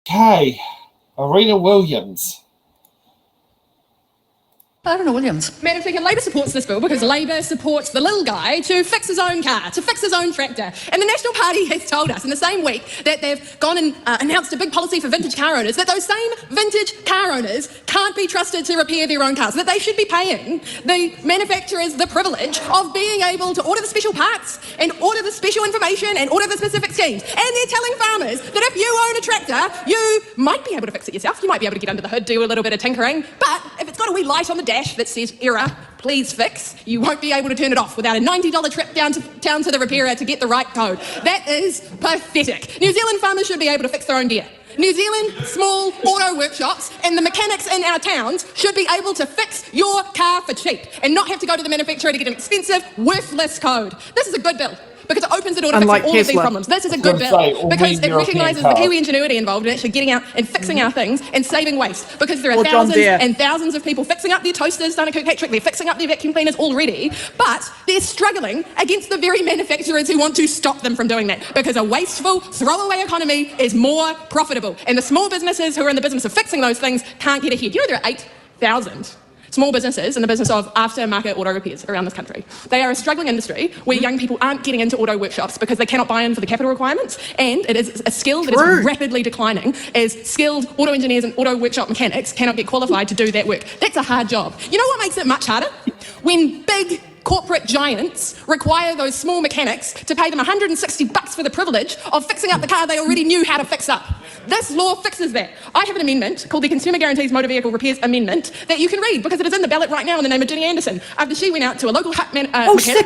Okay, Arena Williams. Arena Williams. Madam Speaker, Labor supports this bill because Labor supports the little guy to fix his own car, to fix his own tractor. And the National Party has told us in the same week that they've gone and announced a big policy for vintage car owners, that those same vintage car owners can't be trusted to repair their own cars, that they should be paying the manufacturers the privilege of being able to order the special parts and order the special information and order the specific schemes. And they're telling farmers that if you own a tractor, you might be able to fix it yourself. You might be able to get under the hood, do a little bit of tinkering. But if it's got a wee light on the dash that says error, please fix, you won't be able to turn it off without a $90 trip down to the repairer to get the right code. That is pathetic. New Zealand farmers should be able to fix their own gear. New Zealand small auto workshops and the mechanics in our towns should be able to fix your car for cheap and not have to go to the manufacturer to get an expensive, worthless code. This is a good bill, because it opens the door to fixing all of these problems. This is a good bill because it recognises the Kiwi ingenuity involved in actually getting out and fixing our things and saving waste, because there are thousands and thousands of people fixing up their toasters down at Kirkpatrick, they're fixing up their vacuum cleaners already, but they're struggling against the very manufacturers who want to stop them from doing that, because a wasteful, throwaway economy is more profitable, and the small businesses who are in the business of fixing those things can't get ahead. You know, there are 8,000 small businesses in the business of aftermarket auto repairs around this country. They are a struggling industry where young people aren't getting into auto workshops because they cannot buy in for the capital requirements, and it is a skill that is rapidly declining as skilled auto engineers and auto workshop mechanics cannot get qualified to do that work. That's a hard job. You know what makes it much harder? When big corporate giants require those small mechanics to pay them $160 for the privilege of fixing up the car they already knew how to fix up. This law fixes that. I have an amendment called the Consumer Guarantees Motor Vehicle Repairs Amendment that you can read, because it is in the ballot right now in the name of Ginny Anderson, after she went out to a local hut mechanic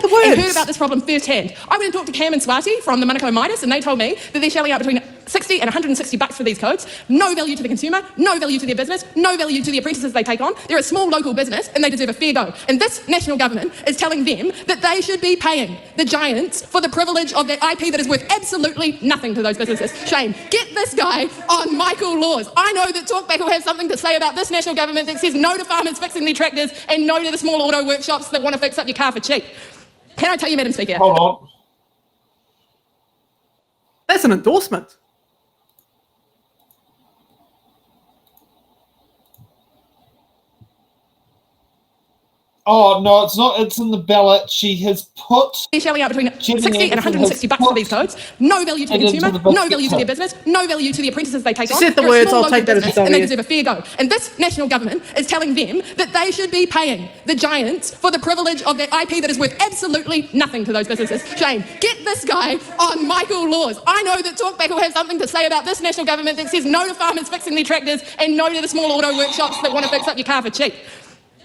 and heard about this problem firsthand. I went and talked to Cam and Swati from the Manukau Midas, and they told me that they're shelling out between $60 and $160 for these codes. No value to the consumer, no value to their business, no value to the apprentices they take on. They're a small local business and they deserve a fair go. And this national government is telling them that they should be paying the giants for the privilege of that IP that is worth absolutely nothing to those businesses. Shame. Get this guy on Michael Laws. I know that Talkback will have something to say about this national government that says no to farmers fixing their tractors and no to the small auto workshops that want to fix up your car for cheap. Can I tell you, Madam Speaker? Hold on. That's an endorsement. Oh, no, it's not. It's in the ballot. She has put... They're shelling out between $60 and $160 for these codes. No value to the consumer, no value to their business, no value to the apprentices they take on. Said the words, I'll take that as and they deserve a fair go. And this national government is telling them that they should be paying the giants for the privilege of that IP that is worth absolutely nothing to those businesses. Shame. Get this guy on Michael Laws. I know that Talkback will have something to say about this national government that says no to farmers fixing their tractors and no to the small auto workshops that want to fix up your car for cheap.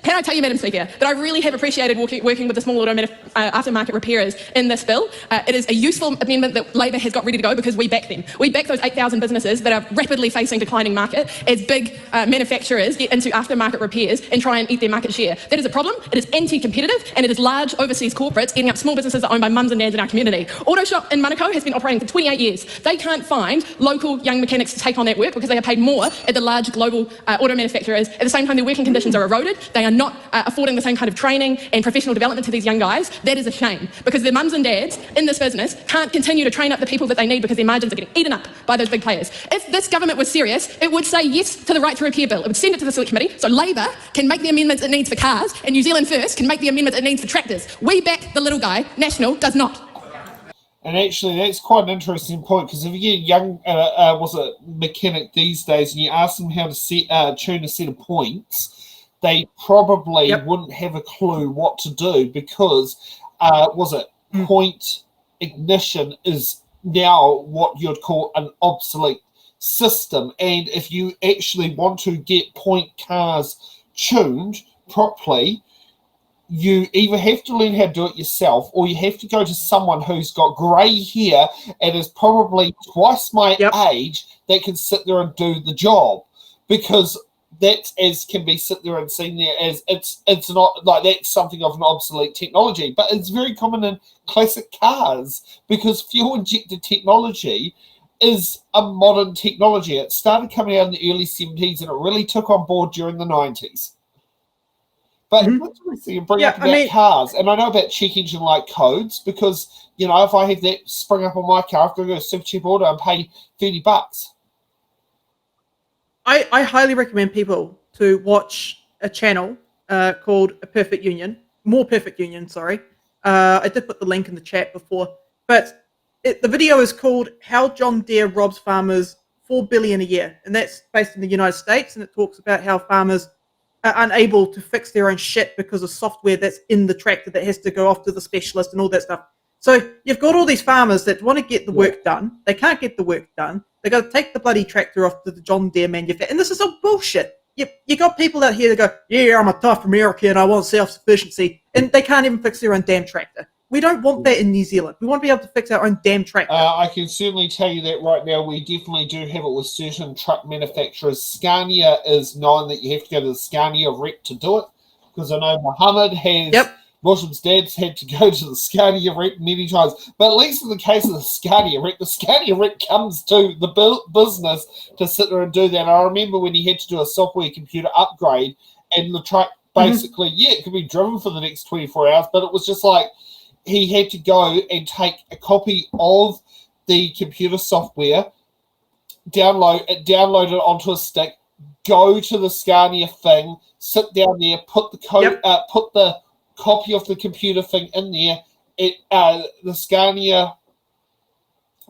Can I tell you, Madam Speaker, that I really have appreciated working with the small auto aftermarket repairers in this bill. It is a useful amendment that Labor has got ready to go because we back them. We back those 8,000 businesses that are rapidly facing declining market as big manufacturers get into aftermarket repairs and try and eat their market share. That is a problem. It is anti-competitive, and it is large overseas corporates eating up small businesses that are owned by mums and dads in our community. Auto Shop in Manukau has been operating for 28 years. They can't find local young mechanics to take on that work because they are paid more at the large global auto manufacturers. At the same time, their working conditions are eroded. They are not affording the same kind of training and professional development to these young guys. That is a shame, because their mums and dads in this business can't continue to train up the people that they need because their margins are getting eaten up by those big players. If this government was serious, it would say yes to the right to repair bill. It would send it to the select committee so Labor can make the amendments it needs for cars and New Zealand First can make the amendments it needs for tractors. We back the little guy. National does not. And actually, that's quite an interesting point, because if you get a young, mechanic these days, and you ask them how to tune a set of points, they probably wouldn't have a clue what to do, because point ignition is now what you'd call an obsolete system. And if you actually want to get point cars tuned properly, you either have to learn how to do it yourself, or you have to go to someone who's got grey hair and is probably twice my age that can sit there and do the job, because that as can be sit there and seen there as it's not like that's something of an obsolete technology, but it's very common in classic cars, because fuel injected technology is a modern technology. It started coming out in the early 70s and it really took on board during the 90s. But you bring up about cars, and I know about check engine light codes, because you know, if I have that spring up on my car, I've got to go to Super Cheap Auto and pay $30. I highly recommend people to watch a channel called A Perfect Union, More Perfect Union, sorry. I did put the link in the chat before, but the video is called How John Deere Robs Farmers $4 billion a year, and that's based in the United States, and it talks about how farmers are unable to fix their own shit because of software that's in the tractor that has to go off to the specialist and all that stuff. So you've got all these farmers that want to get the work done. They can't get the work done. They got to take the bloody tractor off to the John Deere manufacturer. And this is all bullshit. You got people out here that go, yeah, I'm a tough American. I want self-sufficiency. And they can't even fix their own damn tractor. We don't want that in New Zealand. We want to be able to fix our own damn tractor. I can certainly tell you that right now we definitely do have it with certain truck manufacturers. Scania is known that you have to go to the Scania rep to do it, because I know Muhammad has, Muslim's dad's had to go to the Scania rep many times. But at least in the case of the Scania rep comes to the business to sit there and do that. I remember when he had to do a software computer upgrade, and the truck basically, it could be driven for the next 24 hours, but it was just like, he had to go and take a copy of the computer software, download it onto a stick, go to the Scania thing, sit down there, put the copy of the computer thing in there. The Scania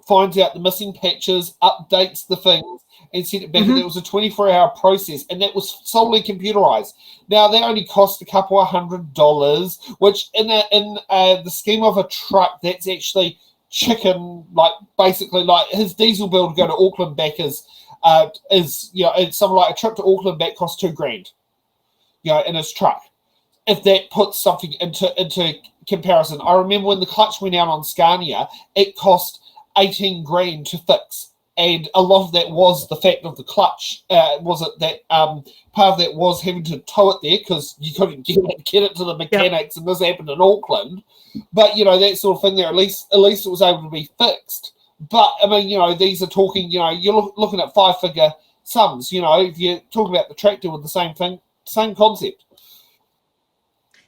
finds out the missing patches, updates the things, and sent it back. And it was a 24-hour process, and that was solely computerized. Now, they only cost a couple of $100, which in the scheme of a truck, that's actually chicken. Like, basically, like his diesel bill to go to Auckland back is it's something like a trip to Auckland back costs $2,000, in his truck. If that puts something into comparison, I remember when the clutch went out on Scania, it cost $18,000 to fix. And a lot of that was the fact of the clutch. Was it that part of that was having to tow it there because you couldn't get it to the mechanics, and this happened in Auckland. But that sort of thing there, at least it was able to be fixed. But I mean, these are talking. You're looking at 5-figure sums. If you talk about the tractor with the same thing, same concept.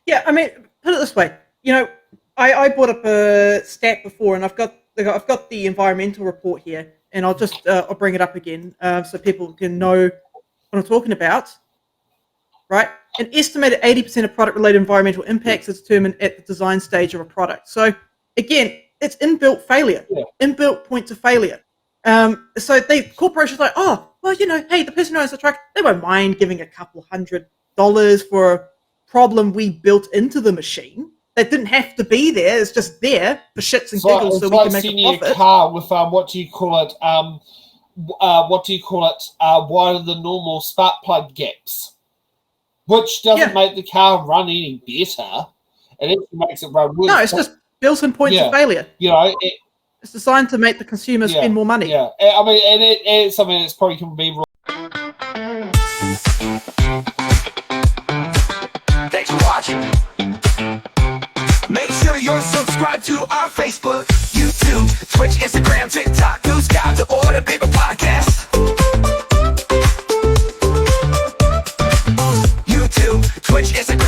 Yeah, I mean, put it this way. I brought up a stat before, and I've got the environmental report here. And I'll bring it up again so people can know what I'm talking about. Right? An estimated 80% of product-related environmental impacts is determined at the design stage of a product. So, again, it's inbuilt failure, inbuilt points of failure. So corporations are like, oh, well, hey, the person who owns the truck, they won't mind giving a couple $100 for a problem we built into the machine. That didn't have to be there. It's just there for shits and giggles, so we can make a profit. A car with what do you call it? One of the normal spark plug gaps, which doesn't make the car run any better. It actually makes it run worse. No, it's just built-in points of failure. It's designed to make the consumer spend more money. Yeah, I mean, and it's something that's probably can be. Thanks for watching. Make sure you're subscribed to our Facebook, YouTube, Twitch, Instagram, TikTok, News Guide, the Order Paper Podcast. YouTube, Twitch, Instagram.